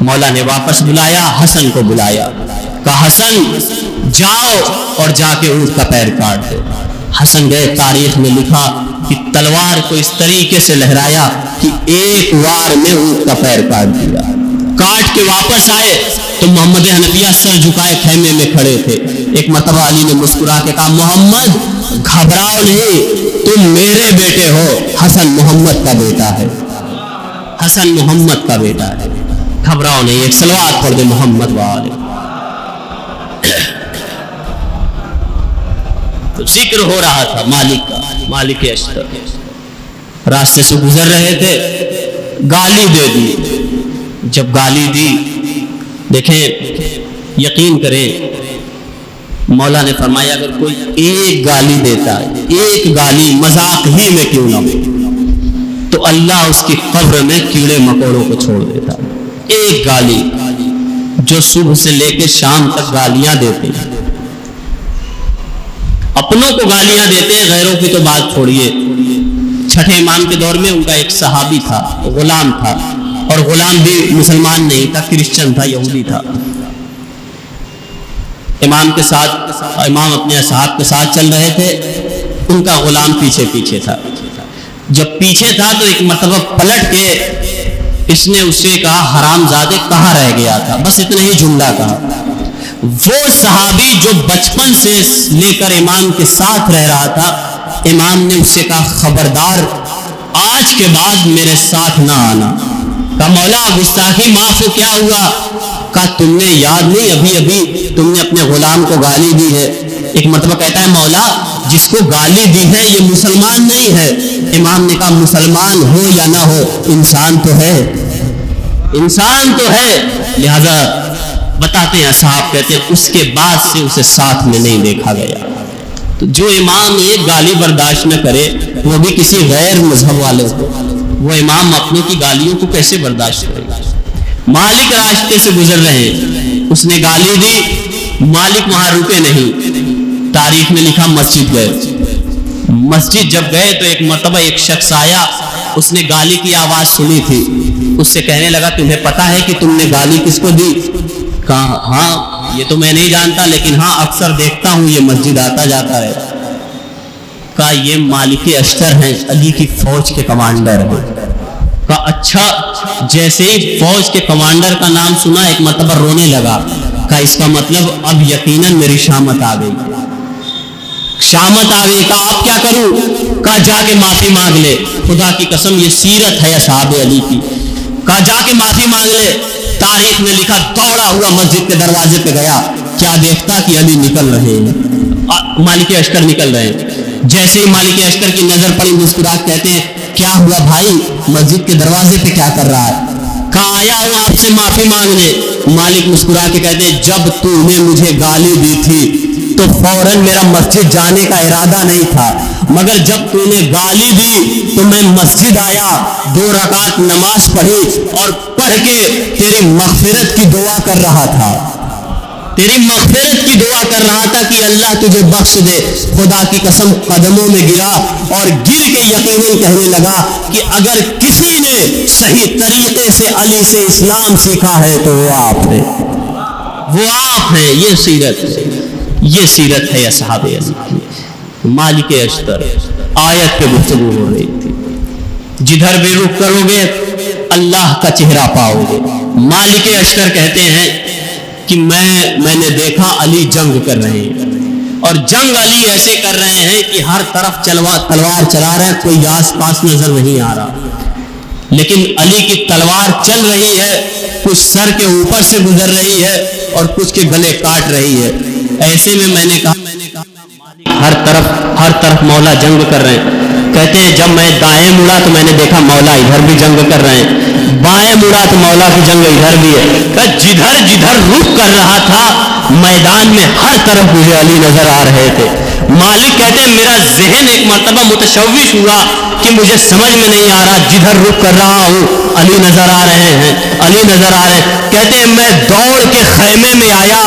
Speaker 1: مولا نے واپس بلایا, حسن کو بلایا, کہا حسن جاؤ اور جا کے اونٹ کا پیر کاٹ دو. حسن گئے, تاریخ میں لکھا کہ تلوار کو اس طریقے سے لہرایا کہ ایک وار میں اونٹ کا پیر کاٹ دیا. کاٹ کے واپس آئے تو محمد حنفیہ سر جھکائے خیمے میں کھڑے تھے. ایک مرتبہ علی نے مسکرا کے کہا محمد گھبراؤ نہیں, تم میرے بیٹے ہو, حسن محمد کا بیٹا ہے, حسن محمد کا بیٹا ہے, گھبراؤ نہیں. ایک صلوات پڑھ دے محمد والے. تو ذکر ہو رہا تھا مالک کا, مالک اشتر. راستے سے گزر رہے تھے, گالی دے دی. جب گالی دی, دیکھیں یقین کریں, مولا نے فرمایا اگر کوئی ایک گالی دیتا ہے, ایک گالی مذاق ہی میں کیوں نہ ہو, تو اللہ اس کی قبر میں کیڑے مکوڑوں کو چھوڑ دیتا. ایک گالی جو صبح سے لے کے شام تک گالیاں دیتے ہیں, اپنوں کو گالیاں دیتے ہیں, غیروں کی تو بات چھوڑیے. چھٹے امام کے دور میں ان کا ایک صحابی تھا, غلام تھا, اور غلام بھی مسلمان نہیں تھا, کرسچن تھا, یہودی تھا. امام کے ساتھ, امام اپنے اصحاب کے ساتھ چل رہے تھے, ان کا غلام پیچھے پیچھے تھا. جب پیچھے تھا تو ایک مرتبہ پلٹ کے اس نے اس سے کہا حرام زادے کہاں رہ گیا تھا, بس اتنا ہی جملہ کہا. وہ صحابی جو بچپن سے لے کر امام کے ساتھ رہ رہا تھا, امام نے اس سے کہا خبردار آج کے بعد میرے ساتھ نہ آنا. کہا مولا گستاخی معاف, کیا ہوا؟ کہا تم نے یاد نہیں ابھی ابھی تم نے اپنے غلام کو گالی دی ہے. ایک مرتبہ کہتا ہے مولا جس کو گالی دی ہے یہ مسلمان نہیں ہے. امام نے کہا مسلمان ہو یا نہ ہو, انسان تو ہے, انسان تو ہے. لہذا بتاتے ہیں صاحب, کہتے ہیں اس کے بعد سے اسے ساتھ میں نہیں دیکھا گیا. تو جو امام ایک گالی برداشت نہ کرے, وہ بھی کسی غیر مذہب والے کو, وہ امام اپنے کی گالیوں کو کیسے برداشت کرے گا؟ مالک راستے سے گزر رہے ہیں, اس نے گالی دی, مالک وہاں رکے نہیں. تاریخ میں لکھا مسجد گئے. مسجد جب گئے تو ایک مرتبہ ایک شخص آیا, اس نے گالی کی آواز سنی تھی. اس سے کہنے لگا تمہیں پتا ہے کہ تم نے گالی کس کو دی؟ کہا ہاں یہ تو میں نہیں جانتا, لیکن ہاں اکثر دیکھتا ہوں یہ مسجد آتا جاتا ہے. کہا یہ مالک اشتر ہیں, علی کی فوج کے کمانڈر ہیں. کہا اچھا. جیسے ہی فوج کے کمانڈر کا نام سنا ایک مرتبہ رونے لگا. کہا اس کا مطلب اب یقیناً میری شامت آ گئی, شامت آ گئی. کہا آپ کیا کروں؟ کہا جا کے معافی مانگ لے, خدا کی قسم یہ سیرت ہے اصحاب علی کی. کہا جا کے معافی مانگ لے. تاریخ میں لکھا دوڑا ہوا مسجد کے دروازے پہ گیا, کیا دیکھتا کہ علی نکل رہے ہیں, مالک اشتر نکل رہے ہیں. جیسے ہی مالک اشتر کی نظر پڑی مسکرا, کہتے ہیں کیا ہوا بھائی, مسجد کے دروازے پہ کیا کر رہا ہے؟ کہا آیا ہوں آپ سے معافی مانگنے. مالک مسکرا کے کہتے ہیں جب تو نے مجھے گالی دی تھی تو فوراً میرا مسجد جانے کا ارادہ نہیں تھا, مگر جب تو نے گالی دی تو میں مسجد آیا, 2 رکعت نماز پڑھی اور پڑھ کے تیری مغفرت کی دعا کر رہا تھا, تیری مغفرت کی دعا کر رہا تھا کہ اللہ تجھے بخش دے. خدا کی قسم قدموں میں گرا اور گر کے یقیناً کہنے لگا کہ اگر کسی نے صحیح طریقے سے علی سے اسلام سیکھا ہے تو وہ آپ ہیں, وہ آپ ہیں. یہ سیرت, یہ سیرت ہے اصحاب علی کی. مالک اشتر, آیت پہ گفتگو ہو رہی تھی, جدھر بھی رخ کرو گے اللہ کا چہرہ پاؤ گے. مالک اشتر کہتے ہیں کہ میں نے دیکھا علی جنگ کر رہے ہیں, اور جنگ علی ایسے کر رہے ہیں کہ ہر طرف تلوار چلا رہے ہیں, کوئی آس پاس نظر نہیں آ رہا, لیکن علی کی تلوار چل رہی ہے, کچھ سر کے اوپر سے گزر رہی ہے اور کچھ کے گلے کاٹ رہی ہے. ایسے میں نے کہا ہر طرف مولا جنگ کر رہے ہیں. کہتے ہیں جب میں دائیں مڑا تو میں نے دیکھا مولا ادھر بھی جنگ کر رہے ہیں, بائیں مڑا تو مولا کی جنگ ادھر بھی ہے. کہ جدھر رخ کر رہا تھا میدان میں ہر طرف مجھے علی نظر آ رہے تھے. مالک کہتے ہیں میرا ذہن ایک مرتبہ متشوش ہوا کہ مجھے سمجھ میں نہیں آ رہا, جدھر رخ کر رہا ہوں علی نظر آ رہے ہیں, علی نظر آ رہے ہیں. کہتے ہیں میں دوڑ کے خیمے میں آیا,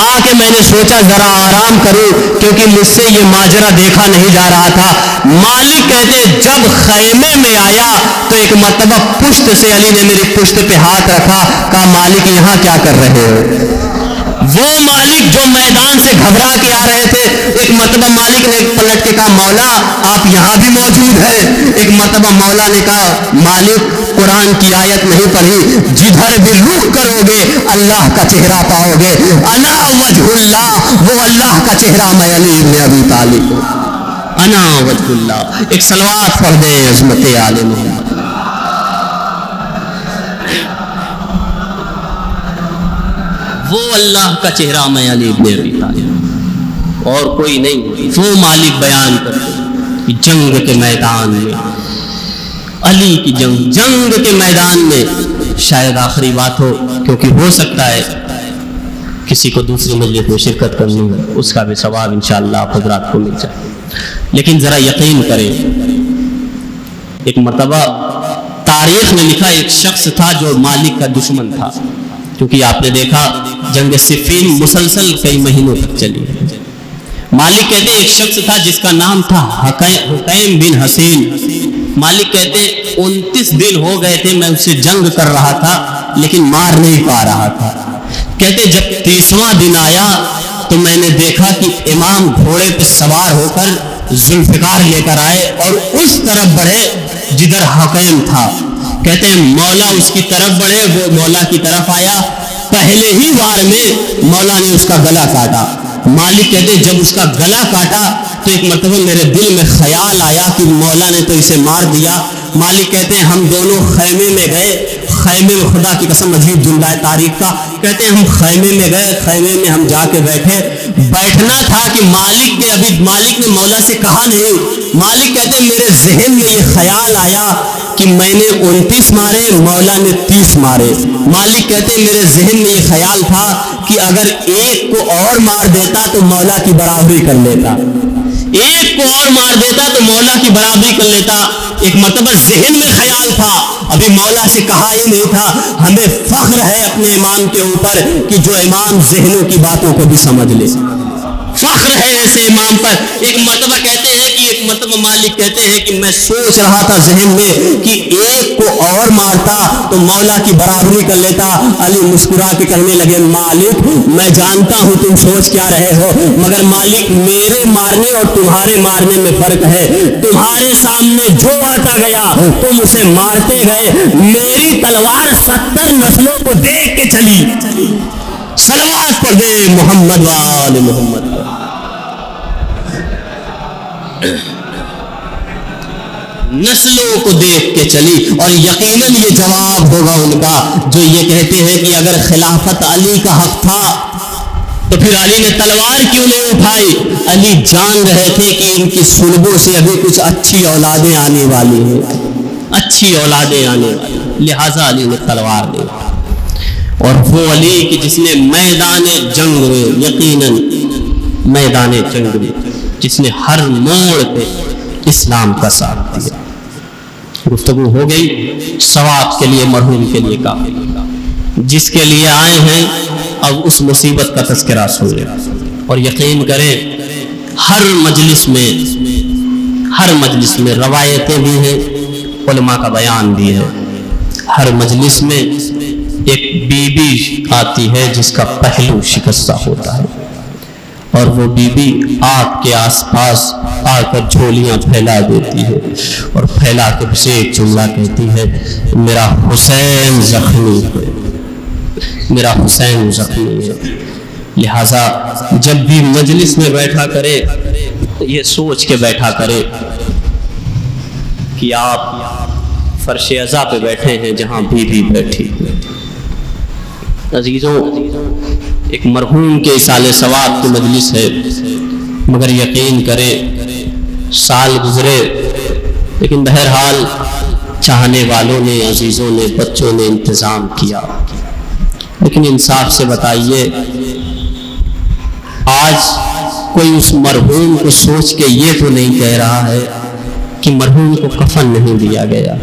Speaker 2: آ کے میں نے سوچا ذرا آرام کروں کیونکہ مجھ سے یہ ماجرا دیکھا نہیں جا رہا تھا. مالک کہتے جب خیمے میں آیا تو ایک مرتبہ پشت سے علی نے میری پشت پہ ہاتھ رکھا, کہا مالک یہاں کیا کر رہے ہو؟ وہ مالک جو میدان سے گھبرا کے آ رہے تھے, ایک مرتبہ مالک نے پلٹ کے کہا مولا آپ یہاں بھی موجود ہیں. ایک مرتبہ مولا نے کہا مالک قرآن کی آیت نہیں پڑھی, جدھر بھی رخ کرو گے اللہ کا چہرہ پاؤ گے. انا وجہ اللہ, وہ اللہ کا چہرہ میں علی ابن ابی طالب. انا وجہ اللہ. ایک صلوات پڑھ دیں عظمت آل محمد. وہ اللہ کا چہرہ میں علی ابن ابی طالب, اور کوئی نہیں. وہ مالک بیان کرتے جنگ کے میدان میں, علی کی جنگ کے میدان میں شاید آخری بات ہو, کیونکہ ہو سکتا ہے کسی کو دوسری مجلس میں شرکت کرنی ہے, اس کا بھی ثواب انشاءاللہ آپ حضرات کو مل جائے. لیکن ذرا یقین کریں, ایک مرتبہ تاریخ نے لکھا ایک شخص تھا جو مالک کا دشمن تھا, کیونکہ آپ نے دیکھا جنگ صفین مسلسل کئی مہینوں تک چلی. مالک کہتے ایک شخص تھا جس کا نام تھا حکیم بن حسین. مالک کہتے 29 دن ہو گئے تھے میں اس سے جنگ کر رہا تھا لیکن مار نہیں پا رہا تھا. کہتے جب 30واں دن آیا تو میں نے دیکھا کہ امام گھوڑے پہ سوار ہو کر ذوالفقار لے کر آئے اور اس طرف بڑھے جدھر حکیم تھا. کہتے ہیں مولا اس کی طرف بڑھے, وہ مولا کی طرف آیا, پہلے ہی وار میں مولا نے اس کا گلا کاٹا. مالک کہتے جب اس کا گلا کاٹا تو ایک مرتبہ میرے دل میں خیال آیا کہ مولا نے تو اسے مار دیا. مالک کہتے ہیں ہم دونوں خیمے میں گئے, خیمے میں خدا کی قسم عجیب جملہ ہے تاریخ کا, کہتے ہیں ہم خیمے میں گئے, خیمے میں ہم جا کے بیٹھے. بیٹھنا تھا کہ مالک نے مولا سے کہا نہیں. مالک کہتے ہیں میرے ذہن میں یہ خیال آیا کہ میں نے 29 مارے, مولا نے 30 مارے. مالک کہتے ہیں میرے ذہن میں یہ خیال تھا کہ اگر ایک کو اور مار دیتا تو مولا کی برابری کر لیتا, ایک کو اور مار دیتا تو مولا کی برابری کر لیتا. ایک مرتبہ ذہن میں خیال تھا, ابھی مولا سے کہا ہی نہیں تھا. ہمیں فخر ہے اپنے امام کے اوپر کہ جو امام ذہنوں کی باتوں کو بھی سمجھ لے, فخر ہے ایسے امام پر. ایک مرتبہ کہتے ہیں کہ ایک مرتبہ مالک کہتے ہیں کہ میں سوچ رہا تھا ذہن میں کہ ایک کو اور مارتا تو مولا کی برابری کر لیتا. علی مسکرا کے کہنے لگے مالک میں جانتا ہوں تم سوچ کیا رہے ہو, مگر مالک میرے مارنے اور تمہارے مارنے میں فرق ہے. تمہارے سامنے جو آتا گیا تم اسے مارتے گئے, میری تلوار 70 نسلوں کو دیکھ کے چلی. صلوات پڑھ دے محمد وآل محمد. نسلوں کو دیکھ کے چلی, اور یقیناً یہ جواب ہوگا ان کا جو یہ کہتے ہیں کہ اگر خلافت علی کا حق تھا تو پھر علی نے تلوار کیوں نہیں اٹھائی. علی جان رہے تھے کہ ان کی سلبوں سے ابھی کچھ اچھی اولادیں آنے والی ہیں, اچھی اولادیں آنے والی, لہٰذا علی نے تلوار نہیں اٹھائی. اور وہ علی کہ جس نے میدان جنگ میں, یقیناً میدان جنگ میں جس نے ہر موڑ پہ اسلام کا ساتھ دیا. گفتگو ہو گئی, ثواب کے لیے مرحوم کے لیے کافی. جس کے لیے آئے ہیں اب اس مصیبت کا تذکرہ سنیں, اور یقین کریں ہر مجلس میں روایتیں بھی ہیں, علماء کا بیان بھی ہے. ہر مجلس میں ایک بی بی آتی ہے جس کا پہلو شکستہ ہوتا ہے, اور وہ بی بی آپ کے آس پاس آ کر جھولیاں پھیلا دیتی ہے, اور پھیلا کے اسے ایک جملہ کہتی ہے میرا حسین زخمی ہے, میرا حسین زخمی ہے. لہٰذا جب بھی مجلس میں بیٹھا کرے یہ سوچ کے بیٹھا کرے کہ آپ فرش عزا پہ بیٹھے ہیں جہاں بی بی بیٹھی. عزیزوں ایک مرحوم کے اصالِ ثواب کی مجلس ہے, مگر یقین کریں سال گزرے لیکن بہرحال چاہنے والوں نے, عزیزوں نے, بچوں نے انتظام کیا. لیکن انصاف سے بتائیے آج کوئی اس مرحوم کو سوچ کے یہ تو نہیں کہہ رہا ہے کہ مرحوم کو کفن نہیں دیا گیا,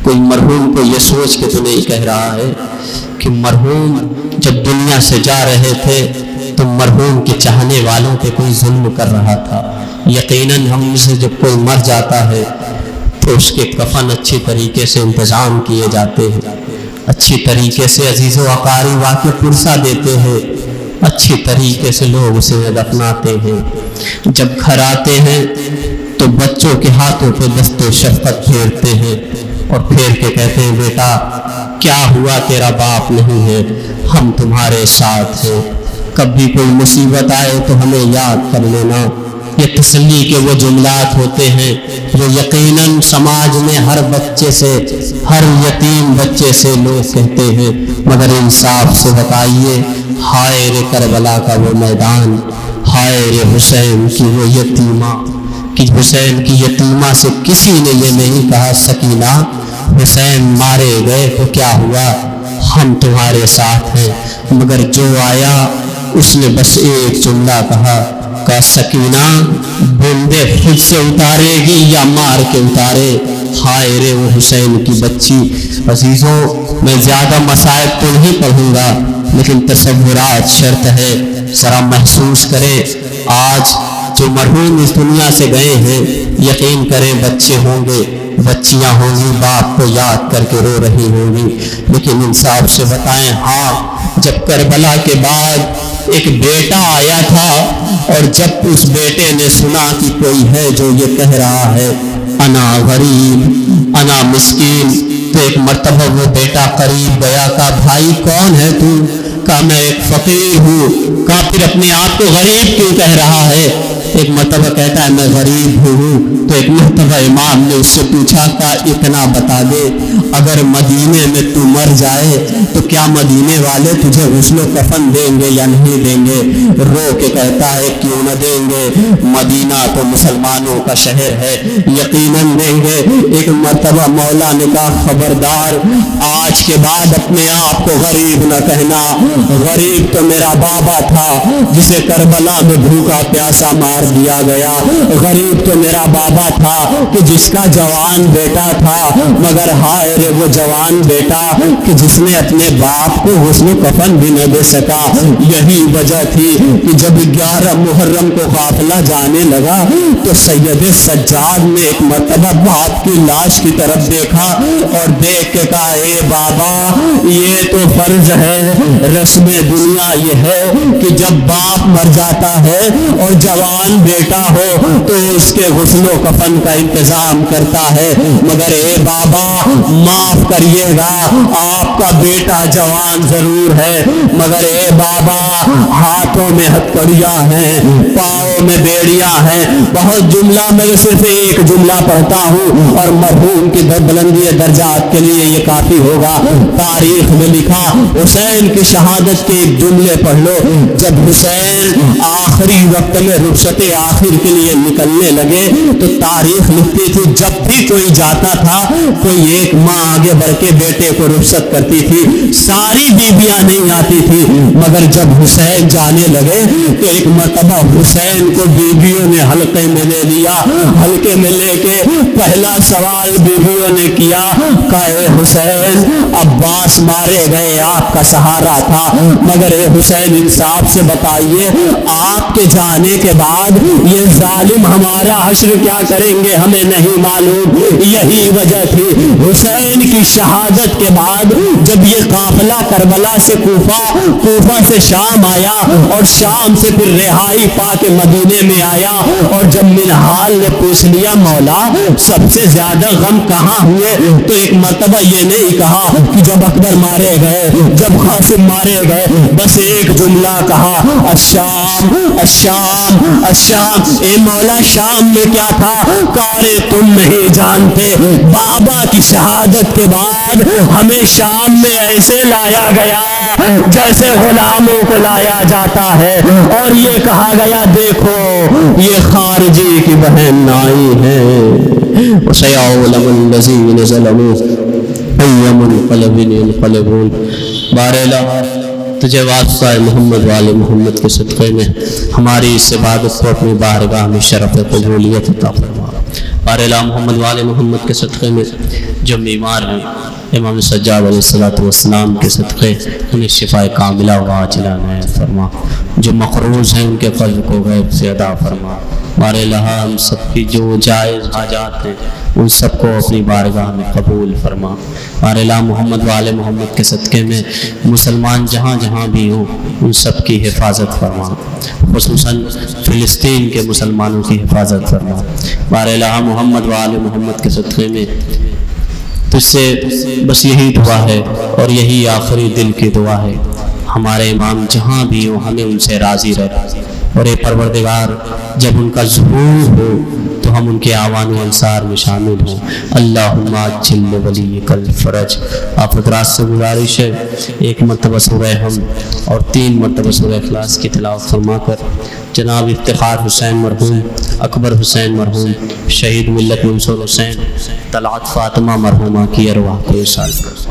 Speaker 2: کوئی مرحوم کو یہ سوچ کے تو نہیں کہہ رہا ہے کہ مرحوم جب دنیا سے جا رہے تھے تو مرحوم کے چاہنے والوں پہ کوئی ظلم کر رہا تھا۔ یقیناً ہم میں سے جب کوئی مر جاتا ہے تو اس کے کفن اچھی طریقے سے انتظام کیے جاتے ہیں، اچھی طریقے سے عزیز و اقارب آ کے پرسہ دیتے ہیں، اچھی طریقے سے لوگ اسے دفناتے ہیں۔ جب گھر آتے ہیں تو بچوں کے ہاتھوں پہ دست و شفقت پھیرتے ہیں اور پھیر کے کہتے ہیں بیٹا کیا ہوا، تیرا باپ نہیں ہے، ہم تمہارے ساتھ ہیں، کبھی کوئی مصیبت آئے تو ہمیں یاد کر لینا۔ یہ تسلی کے وہ جملات ہوتے ہیں جو یقیناً سماج میں ہر بچے سے، ہر یتیم بچے سے لوگ کہتے ہیں، مگر انصاف سے بتائیے ہائے رے کربلا کا وہ میدان، ہائے رے حسین کی وہ یتیمہ، کہ حسین کی یتیمہ سے کسی نے یہ نہیں کہا سکینہ حسین مارے گئے تو کیا ہوا، ہم تمہارے ساتھ ہیں، مگر جو آیا اس نے بس ایک جملہ کہا کہ سکینہ بندے خود سے اتارے گی یا مار کے اتارے، ہائے رے وہ حسین کی بچی۔ عزیزوں میں زیادہ مصائب تو نہیں پڑھوں گا لیکن تصورات شرط ہے، ذرا محسوس کریں آج جو مرحوم اس دنیا سے گئے ہیں، یقین کریں بچے ہوں گے، بچیاں ہوں گی، باپ کو یاد کر کے رو رہی ہوں گی، لیکن انصاف سے بتائیں ہاں جب کربلا کے بعد ایک بیٹا آیا تھا اور جب اس بیٹے نے سنا کہ کوئی ہے جو یہ کہہ رہا ہے انا غریب انا مسکین، تو ایک مرتبہ وہ بیٹا قریب گیا، کہا بھائی کون ہے تو؟ کہا میں ایک فقیر ہوں۔ کہا پھر اپنے آپ کو غریب کیوں کہہ رہا ہے؟ ایک مرتبہ کہتا ہے میں غریب ہوں، تو ایک مرتبہ امام نے اس سے پوچھا کہ اتنا بتا دے اگر مدینے میں تو مر جائے تو کیا مدینے والے تجھے غسل و کفن دیں گے یا نہیں دیں گے؟ رو کے کہتا ہے کیوں نہ دیں گے، مدینہ تو مسلمانوں کا شہر ہے، یقیناً دیں گے۔ ایک مرتبہ مولا نے کہا خبردار آج کے بعد اپنے آپ کو غریب نہ کہنا، غریب تو میرا بابا تھا جسے کربلا میں بھوکا پیاسا مار دیا گیا، غریب تو میرا بابا تھا کہ جس کا جوان بیٹا تھا، مگر ہائے رے وہ جوان بیٹا کہ جس نے اپنے باپ کو غسل و کفن بھی نہ دے سکا۔ یہی وجہ تھی کہ جب 11 محرم کو قافلہ جانے لگا تو سید سجاد نے ایک مرتبہ باپ کی لاش کی طرف دیکھا اور دیکھ کے کہا اے بابا یہ تو فرض ہے، رسم دنیا یہ ہے کہ جب باپ مر جاتا ہے اور جوان بیٹا ہو تو اس کے غسل و کفن کا انتظام کرتا ہے، مگر اے بابا معاف کریے گا آپ کا بیٹا جوان ضرور ہے مگر اے بابا ہاتھوں میں ہتھکڑیاں ہیں، پاؤں میں بیڑیاں ہیں۔ بہت جملہ میں صرف ایک جملہ پڑھتا ہوں اور مرحوم کی بلندی درجات کے لیے یہ کافی ہوگا۔ تاریخ میں لکھا حسین کی شہادت کے ایک جملے پڑھ لو، جب حسین آخری وقت میں رخصت آخر کے لیے نکلنے لگے تو تاریخ لکھتی تھی جب بھی کوئی جاتا تھا کوئی ایک ماں آگے بڑھ کے بیٹے کو رخصت کرتی تھی، ساری بیویاں نہیں آتی تھی، مگر جب حسین جانے لگے تو ایک مرتبہ حسین کو بیویوں نے حلقے میں لے لیا، حلقے میں لے کے پہلا سوال بیویوں نے کیا کہ اے حسین عباس مارے گئے آپ کا سہارا تھا، مگر اے حسین انصاف سے بتائیے آپ کے جانے کے بعد یہ ظالم ہمارا حشر کیا کریں گے ہمیں نہیں معلوم۔ یہی وجہ تھی حسین کی شہادت کے بعد جب یہ قافلہ کربلا سے کوفہ سے شام آیا اور شام سے پھر رہائی پا کے مدینے میں آیا اور جب منہال نے پوچھ لیا مولا سب سے زیادہ غم کہاں ہوئے تو ایک مرتبہ یہ نہیں کہا کہ جب اکبر مارے گئے جب قاسم مارے گئے، بس ایک جملہ کہا الشام الشام الشام۔ اے مولا شام میں کیا تھا؟ کارے تم نہیں جانتے بابا کی شہادت کے بعد ہمیں شام میں ایسے لایا گیا جیسے غلاموں کو لایا جاتا ہے اور یہ کہا گیا دیکھو یہ خارجی کی بہن آئی ہے، وَسَيَعْلَمُ الَّذِينَ ظَلَمُوا أَيَّ مُنقَلَبٍ يَنقَلِبُونَ۔ بارہلا تجھے واسطہ محمد والے محمد کے صدقے میں ہماری اس عبادت کو اپنی بارگاہ میں شرف قبولیت عطا فرما۔ بارہلا محمد والے محمد کے صدقے میں جو بیمار ہیں امام سجاد علیہ السلام کے صدقے انہیں شفاء کاملہ و عاجلہ عنایت فرما، جو مقروض ہیں ان کے قرض کو غیب سے ادا فرما۔ بار الہ ہم سب کی جو جائز حاجات ہیں ان سب کو اپنی بارگاہ میں قبول فرما۔ بار الہ محمد و آل محمد کے صدقے میں مسلمان جہاں جہاں بھی ہوں ان سب کی حفاظت فرما، خصوصاً فلسطین کے مسلمانوں کی حفاظت فرما۔ بار الہ محمد و آل محمد کے صدقے میں تجھ سے بس یہی دعا ہے اور یہی آخری دل کی دعا ہے، ہمارے امام جہاں بھی ہوں ہمیں ان سے راضی رکھ، اور اے پروردگار جب ان کا ظہور ہو تو ہم ان کے اعوان و انصار میں شامل ہوں۔ اللہم عجل لولیک الفرج۔ آپ حضرات سے گزارش ہے ایک مرتبہ سورہ حمد اور 3 مرتبہ سورہ اخلاص کی تلاوت فرما کر جناب افتخار حسین مرحوم، اکبر حسین مرحوم، شہید ملت منصور حسین، طلعت فاطمہ مرحومہ کی ارواح کو ارسال کر۔